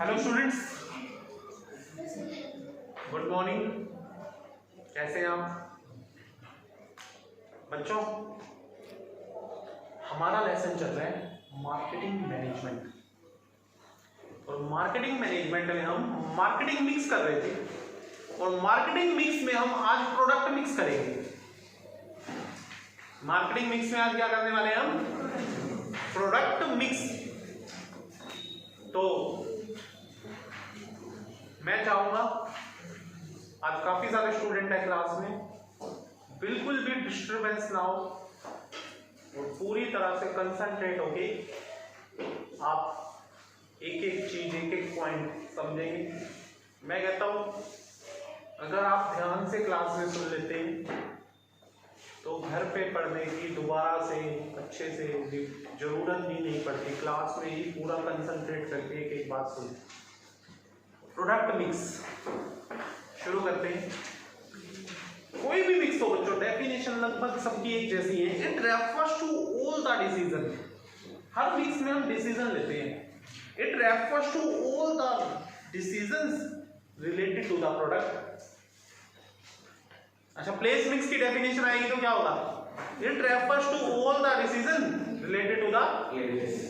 Hello students, good morning. कैसे हैं आप बच्चों? हमारा लेसन चल रहा है मार्केटिंग मैनेजमेंट, और मार्केटिंग मैनेजमेंट में हम मार्केटिंग मिक्स कर रहे थे, और मार्केटिंग मिक्स में हम आज प्रोडक्ट मिक्स करेंगे। मार्केटिंग मिक्स में आज क्या करने वाले हैं हम? Product mix. तो मैं चाहूंगा, आज काफी सारे स्टूडेंट है क्लास में, बिल्कुल भी डिस्टरबेंस ना हो और पूरी तरह से कंसंट्रेट होके आप एक एक चीज, एक एक पॉइंट समझेंगे। मैं कहता हूं अगर आप ध्यान से क्लास में सुन लेते हैं तो घर पे पढ़ने की दोबारा से अच्छे से जरूरत भी नहीं पड़ती, क्लास में ही पूरा कंसंट्रेट करके एक एक बात सुन। प्रोडक्ट मिक्स शुरू करते हैं। कोई भी मिक्स हो बच्चों, डेफिनेशन लगभग सबकी एक जैसी है। It refers to all the decision. हर मिक्स में हम डिसीजन लेते हैं। It refers to all the decisions related to the product. अच्छा, प्लेस मिक्स की डेफिनेशन आएगी तो क्या होगा? It refers to all the decision related to the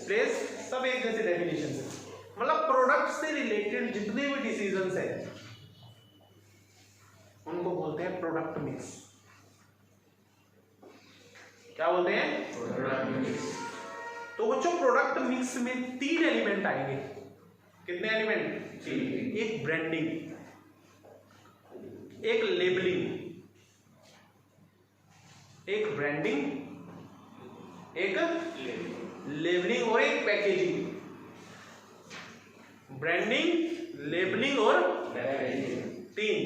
place. सब एक जैसे डेफिनेशन है, मतलब प्रोडक्ट से रिलेटेड जितने भी डिसीजंस है उनको बोलते हैं प्रोडक्ट मिक्स। क्या बोलते हैं? Product mix. तो बच्चों प्रोडक्ट मिक्स में 3 एलिमेंट आएंगे। कितने एलिमेंट? 3। एक ब्रांडिंग, एक लेबलिंग, एक ब्रांडिंग, एक लेबलिंग और एक पैकेजिंग। ब्रांडिंग, लेबलिंग और पैकेजिंग, 3।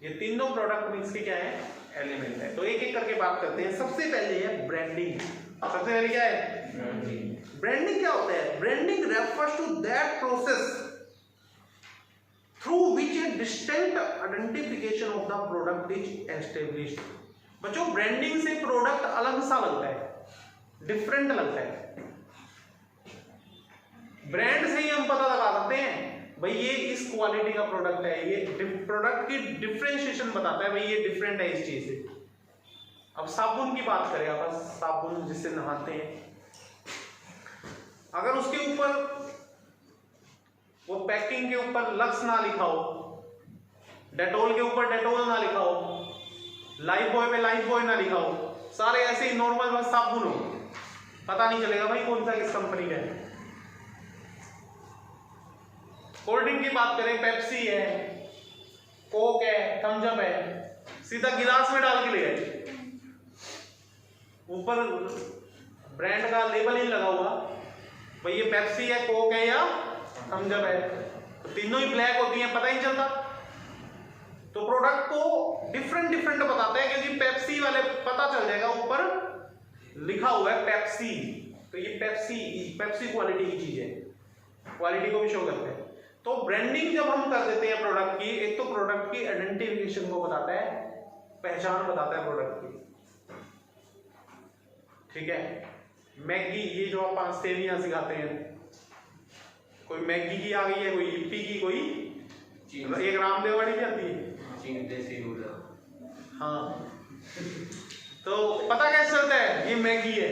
ये तीनों प्रोडक्ट मिक्स के क्या है? एलिमेंट है। तो एक एक करके बात करते हैं। सबसे पहले है ब्रांडिंग। सबसे पहले क्या है? ब्रांडिंग। ब्रांडिंग क्या होता है? Branding refers to that process through which a distinct identification of the product is established. बच्चों ब्रांडिंग से प्रोडक्ट अलग सा लगता है, डिफरेंट लगता है। ब्रांड से ही हम पता लगा सकते हैं भाई ये इस क्वालिटी का प्रोडक्ट है, ये प्रोडक्ट की डिफरेंशिएशन बताता है भाई ये डिफरेंट है इस चीज से। अब साबुन की बात करें, आप साबुन जिससे नहाते हैं, अगर उसके ऊपर वो पैकिंग के ऊपर लक्स ना लिखा हो, डेटोल के ऊपर डेटोल ना लिखा हो, लाइफ बॉय पे लाइफ बॉय ना लिखा हो, सारे ऐसे ही नॉर्मल बस साबुन हो, पता नहीं चलेगा भाई कौन सा किस कंपनी का है। कोल्ड ड्रिंक की बात करें, पेप्सी है, कोक है, थम्स अप है, सीधा गिलास में डाल के ले गए, ऊपर ब्रांड का लेबल ही लगा हुआ भाई ये पेप्सी है, कोक है या थम्स अप है, तो तीनों ही ब्लैक होती हैं, पता ही चलता। तो प्रोडक्ट को डिफरेंट डिफरेंट बताते हैं, क्योंकि पेप्सी वाले पता चल जाएगा ऊपर लिखा हुआ है पेप्सी, तो ये पेप्सी क्वालिटी की चीज है, क्वालिटी को भी शो करते हैं। तो ब्रांडिंग जब हम कर देते हैं प्रोडक्ट की, एक तो प्रोडक्ट की आइडेंटिफिकेशन को बताता है, पहचान बताता है प्रोडक्ट की, ठीक है। मैगी, ये जो आप 5 सेवियां सिखाते हैं, कोई मैगी की आ गई है, कोई ईपी की, कोई एक रामदेव वाली भी आती है, देसी नूडल। हाँ, तो पता कैसे चलता है ये मैगी है?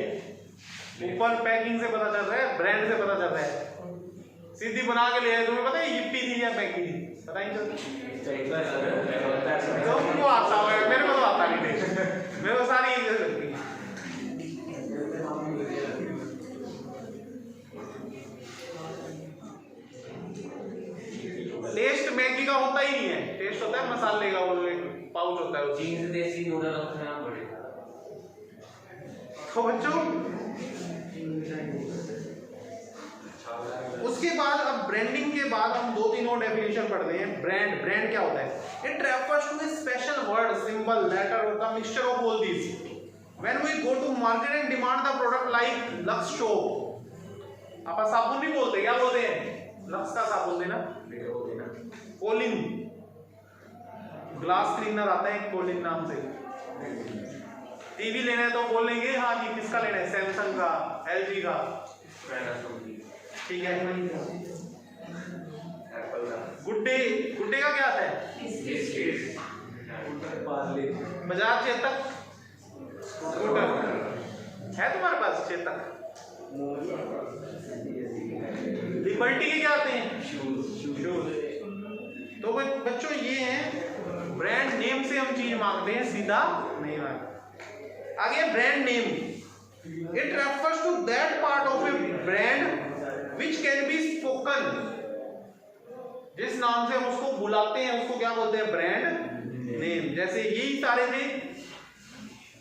ऊपर पैकिंग से पता चल रहा है, ब्रांड से पता चल रहा है, सीधी बना के ले आए, तुम्हें पता है ईपी थी या मैगी थी, पता ही चलता। तुमको आता है, मेरे को तो आता नहीं, मेरे को सारी चीजें लगती है। टेस्ट मैगी का होता ही नहीं है, टेस्ट होता है मसाले का, वो एक पाउच होता है, चीज देसी नूडल रखना पड़ेगा। तो बच्चों उसके बाद, अब ब्रांडिंग के बाद हम 2-3 और डेफिनेशन पढ़ते हैं। ब्रांड क्या होता है? It refers to a special word, symbol, letter और the mixture of all these when we go to market and demand the product like Lux soap. आप साबुन भी बोलते हैं, क्या बोलते हैं? लक्स का साबुन देना, कोलिन, ग्लास क्लीनर आता है कोलिन नाम से, टीवी लेना है तो बोलेंगे हाँ जी किसका लेना है, सैमसंग का, एलजी का, ठीक है। गुड्डे, गुड्डे का क्या आता है, बजाज चेतक स्कूटर है तुम्हारे पास, चेतक। लिबर्टी के क्या आते हैं, शूज। तो बच्चों ये हैं ब्रांड नेम से हम चीज मांगते हैं, सीधा नहीं मांगते। आगे brand name, it refers to that part of a brand which can be spoken. जिस नाम से हम उसको बुलाते हैं उसको क्या बोलते हैं, ब्रांड नेम। जैसे यही सारे थे,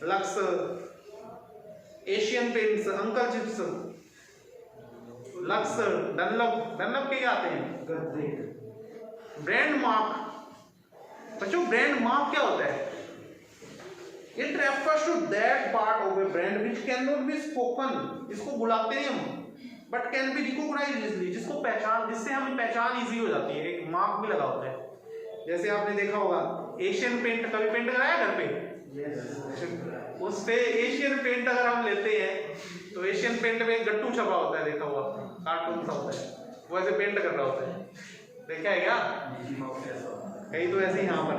Lux, Asian Paints, Uncle Chips, Lux, Dunlop, Dunlop के क्या आते हैं, ब्रांड मार्क। बच्चों ब्रांड मार्क क्या होता है, it refers to that part of a brand which can not be spoken. इसको बुलाते हैं हम but can be recognised easily, जिसको पहचान, जिससे हमें पहचान इजी हो जाती है, एक मार्क भी लगा होता है। जैसे आपने देखा होगा एशियन पेंट, कभी पेंट लगाया घर पे, उस पे एशियन पेंट अगर हम लेते हैं तो एशियन पेंट में एक गट्टू छपा होता है, देखा हुआ कार्टून सा होता है, वो ऐसे पेंट कर रहा होता है, देखा है क्या, कहीं तो ऐसे ही यहाँ पर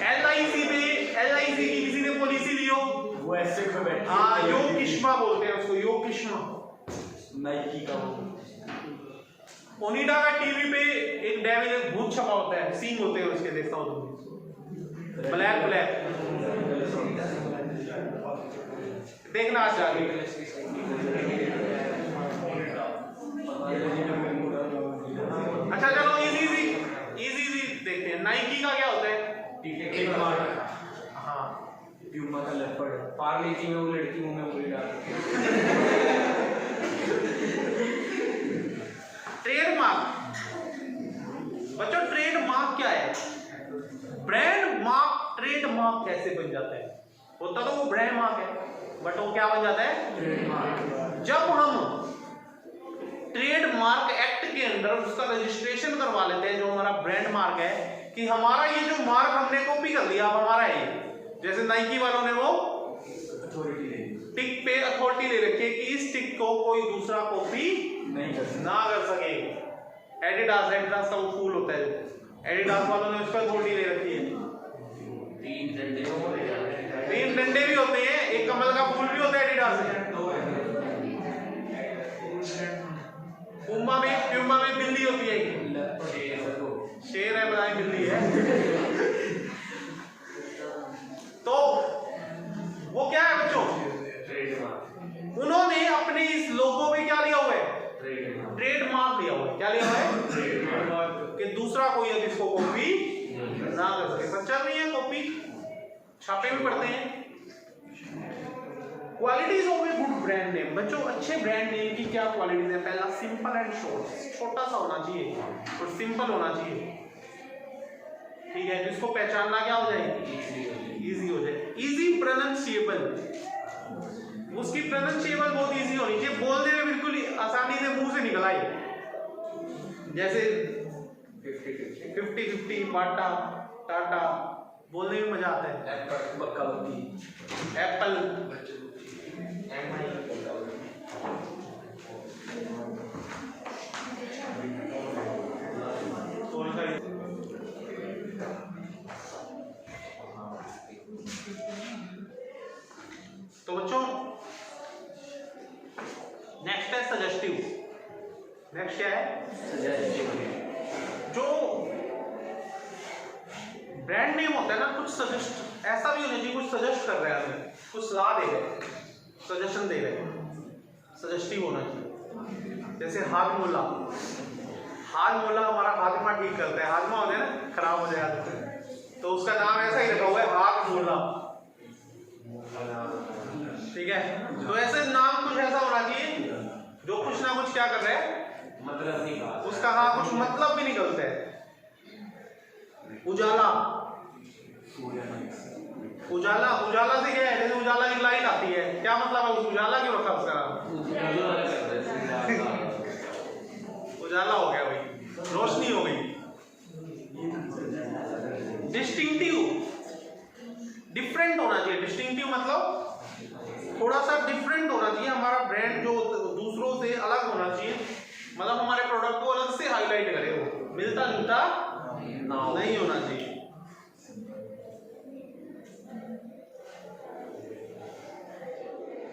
LIC में, LIC की किसी ने पॉलिसी ली हो, वो ऐसे पे बैठे, हाँ योग किश्मा बोलते हैं उसको, योग किश्मा। नाइकी का ओनिडा का टीवी पे एक डेविल, एक भूत छपा होता है, सींग होते हैं उसके, देखता हो तुम, ब्लैक ब्लैक, देखना आज जाके। अच्छा चलो इजी देखते हैं। नाइकी का क्या होता है, हाँ प्यूमा का लेपर्ड, पार्ले-जी में वो लड़की मुंह में उंगली डाल ट्रेडमार्क। बच्चों ट्रेडमार्क क्या है, ब्रांड मार्क, ट्रेडमार्क कैसे बन जाता है, होता तो वो ब्रांड मार्क है बट वो क्या बन जाता है, ट्रेडमार्क। जब हम ट्रेडमार्क एक्ट के अंदर उसका रजिस्ट्रेशन करवा लेते हैं, जो हमारा ब्रांड मार्क है, कि हमारा ये जो मार्क हमने कॉपी कर लिया, अब हमारा है, जैसे नाइकी वालों ने वो टिक पे अथॉरिटी ले रखी है कि इस टिक को कोई दूसरा कॉपी ना कर सके। एडिडास, एडिडास का वो फूल होता है, एडिडास वालों ने उस पर अथॉरिटी ले रखी है। तीन डंडे भी होते हैं, एक कमल का फूल भी होता है एडिडास में। प्यूमा में बिल्ली होती है, शेर है बताए, बिल्ली है। तो वो क्या है बच्चों, उन्होंने अपने इस लोगो में क्या लिया हुआ है, ट्रेडमार्क लिया हुआ है। क्या लिया हुआ है कि दूसरा कोई अब इसको कॉपी ना कर सके। पर चल रही है कॉपी, छापे भी पड़ते हैं। Qualities of a good brand name. बच्चों अच्छे ब्रांड नेम की क्या क्वालिटीज है, पहला सिंपल एंड शॉर्ट, छोटा सा होना चाहिए और सिंपल होना चाहिए, ठीक है, जिसको पहचानना क्या हो जाए, इजी हो जाए। इजी प्रोनाउंसिएबल, उसकी प्रोनाउंसिएबल बहुत इजी होनी चाहिए, बोलने में बिल्कुल आसानी से मुंह से निकल आए। जैसे 50-50, बाटा, टाटा, बोलने में मजा आता है। एप्पल, तो बच्चों नेक्स्ट है सजेस्टिव। नेक्स्ट क्या है, जो ब्रांड नेम होता है ना, कुछ सजेस्ट, ऐसा भी होना चाहिए कुछ सजेस्ट कर रहे हैं हमें, कुछ सलाह दे रहे हैं, सजेशन दे रहे हैं, सजेस्टिव होना चाहिए। जैसे हाजमोला, हाजमोला हमारा हाजमा ठीक करता है, हाजमा होता है ना, खराब हो जाए तो उसका नाम ऐसा ही रखा हुआ है, हाजमोला, ठीक है। तो ऐसे नाम कुछ ऐसा होना चाहिए जो कुछ ना कुछ क्या कर रहे हैं, मतलब निकाल, उसका हाँ कुछ मतलब भी निकलता है। उजाला, उजाला, उजाला से क्या है, जैसे उजाला की लाइट आती है, क्या मतलब है, उस उजाला क्यों रखा उसका नाम, उजाला हो गया भाई, रोशनी हो गई। डिस्टिंक्टिव, डिफरेंट होना चाहिए। डिस्टिंक्टिव मतलब थोड़ा सा डिफरेंट होना चाहिए, हमारा ब्रांड जो दूसरों से अलग होना चाहिए, मतलब हमारे प्रोडक्ट को अलग से हाईलाइट करे, वो मिलता जुलता नहीं होना चाहिए।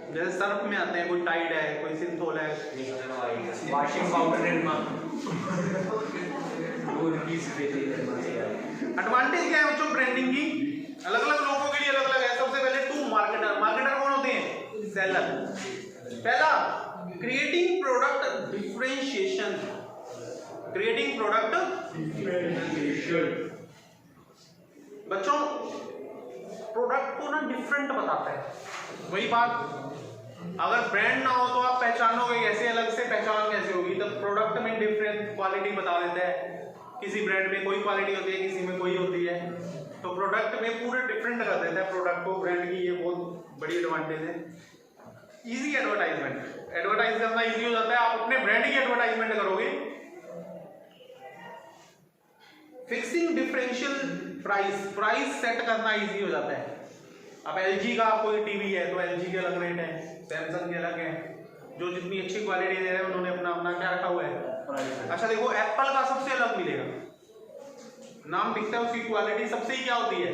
जैसे सर्फ में आते हैं, कोई टाइड है, कोई सिंथोल है, वॉशिंग पाउडर एडवांटेज क्या है बच्चों ब्रांडिंग की? अलग अलग लोगों के लिए अलग अलग है। सबसे पहले टू मार्केटर। मार्केटर कौन होते हैं? सेलर। पहला, creating product differentiation. Creating product बच्चों प्रोडक्ट को ना डिफरेंट बताता है। वही बात, अगर ब्रांड ना हो तो आप पहचानोगे कैसे, अलग से पहचान कैसे होगी? तब प्रोडक्ट में डिफरेंट क्वालिटी बता देता है। किसी ब्रांड में कोई क्वालिटी होती है, किसी में कोई होती है, तो प्रोडक्ट में पूरे डिफरेंट कर देता है प्रोडक्ट को। ब्रांड की ये बहुत बड़ी एडवांटेज है। इजी एडवर्टाइजमेंट, एडवर्टाइज करना इजी हो जाता है। आप अपने ब्रांड की एडवर्टाइजमेंट करोगे। Fixing differential price, price set करना इजी हो जाता है। अब LG का कोई टीवी है तो LG के अलग रेट है, सैमसंग के अलग है। जो जितनी अच्छी क्वालिटी दे रहे हैं उन्होंने अपना अपना क्या रखा हुआ है। अच्छा देखो, एप्पल का सबसे अलग मिलेगा, नाम दिखता है, उसकी क्वालिटी सबसे ही क्या होती है,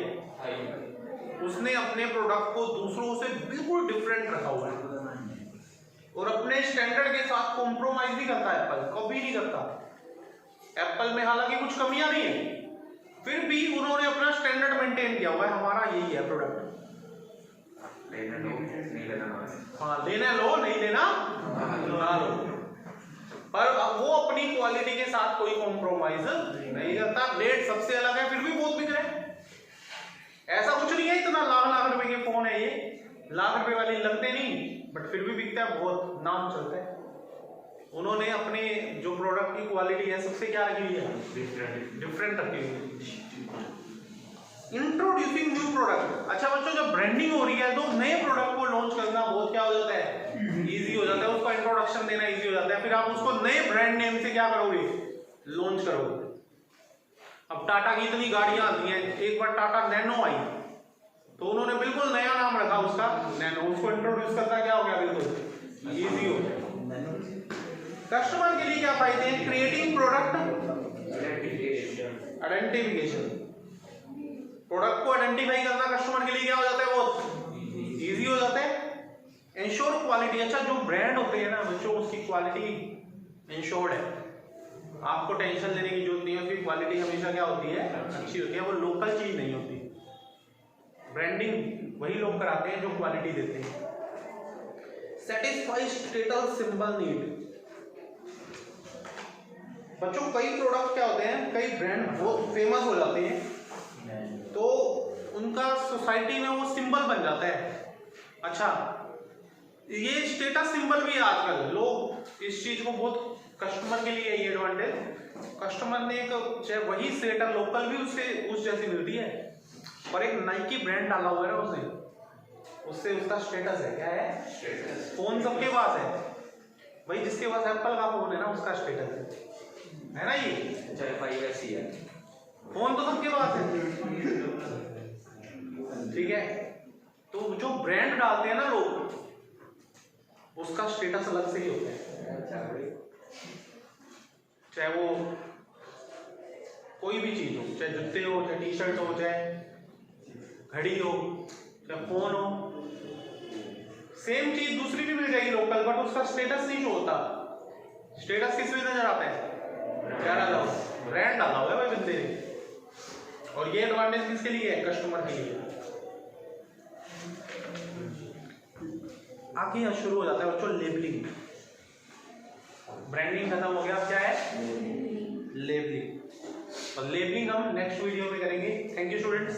उसने अपने प्रोडक्ट को दूसरों से बिल्कुल डिफरेंट रखा हुआ है और अपने स्टैंडर्ड के साथ कॉम्प्रोमाइज नहीं करता एप्पल, कभी नहीं करता। एप्पल में हालांकि कुछ कमियां नहीं है, फिर भी उन्होंने अपना स्टैंडर्ड मेंटेन किया हुआ है। हमारा यही है प्रोडक्ट, लेना लो नहीं लेना ना। हाँ, लेना लो नहीं लेना ना लो, पर वो अपनी क्वालिटी के साथ कोई कॉम्प्रोमाइज नहीं करता। रेट सबसे अलग है, फिर भी बहुत बिक रहे हैं। ऐसा कुछ नहीं है इतना लाख लाख रुपए के फोन है ये, लाख रुपए वाले लगते नहीं, बट फिर भी बिकता है, बहुत नाम चलता है। उन्होंने अपने जो प्रोडक्ट की क्वालिटी है सबसे क्या रखी हुई है, डिफरेंट रखी हुई है। Introducing new product. अच्छा बच्चों, जब ब्रांडिंग हो रही है तो नए प्रोडक्ट को लॉन्च करना बहुत क्या हो जाता है, इजी हो जाता है। उसका इंट्रोडक्शन देना इजी हो जाता है, फिर आप उसको नए ब्रांड नेम से क्या करोगे, लॉन्च करोगे। अब टाटा की इतनी गाड़ियां आती हैं, एक बार टाटा नैनो आई तो उन्होंने बिल्कुल नया नाम रखा उसका, नैनो। उसको इंट्रोड्यूस करना क्या हो गया, बिल्कुल इजी हो गया। कस्टमर के लिए क्या फायदे हैं? Creating product identification. प्रोडक्ट को आइडेंटिफाई करना कस्टमर के लिए क्या हो जाता है, बहुत इजी हो जाता है। Ensure quality. अच्छा, जो ब्रांड होते हैं ना बच्चों, उसकी क्वालिटी इंश्योर्ड है, आपको टेंशन लेने की जरूरत नहीं है। उसकी क्वालिटी हमेशा क्या होती है, अच्छी होती है, वो लोकल चीज नहीं होती। ब्रांडिंग वही लोग कराते हैं जो क्वालिटी देते हैं। Satisfy status symbol need. बच्चों कई प्रोडक्ट क्या होते हैं, कई ब्रांड बहुत फेमस हो जाते हैं तो उनका सोसाइटी में वो सिंबल बन जाता है। अच्छा, ये स्टेटस सिंबल भी आजकल लोग इस चीज को बहुत, कस्टमर के लिए ये एडवांटेज, कस्टमर ने एक चाहे वही स्वेटर लोकल भी उससे उस जैसी मिलती है, पर एक नाइकी ब्रांड डाला हुआ है उससे उसका स्टेटस है, क्या है, फोन सबके पास है भाई, जिसके पास एप्पल का फोन है ना उसका स्टेटस है ना, ये चाहे 5S ही है, फोन तो सबके पास है, ठीक है। तो जो ब्रांड डालते हैं ना लोग, उसका स्टेटस अलग से ही होता है, चाहे वो कोई भी चीज हो, चाहे जूते हो, चाहे टी शर्ट हो, चाहे घड़ी हो, चाहे फोन हो, सेम चीज दूसरी भी मिल जाएगी लोकल, बट उसका स्टेटस नहीं जो होता। स्टेटस किस में नजर आता है, क्या डाला हुआ, ब्रांड डाला हुआ है भाई बंदे ने। और ये एडवांटेज किसके लिए है, कस्टमर के लिए। आगे यहाँ शुरू हो जाता है बच्चों लेबलिंग। ब्रांडिंग खत्म हो गया, अब क्या है, लेबलिंग। और लेबलिंग हम नेक्स्ट वीडियो में करेंगे। Thank you students.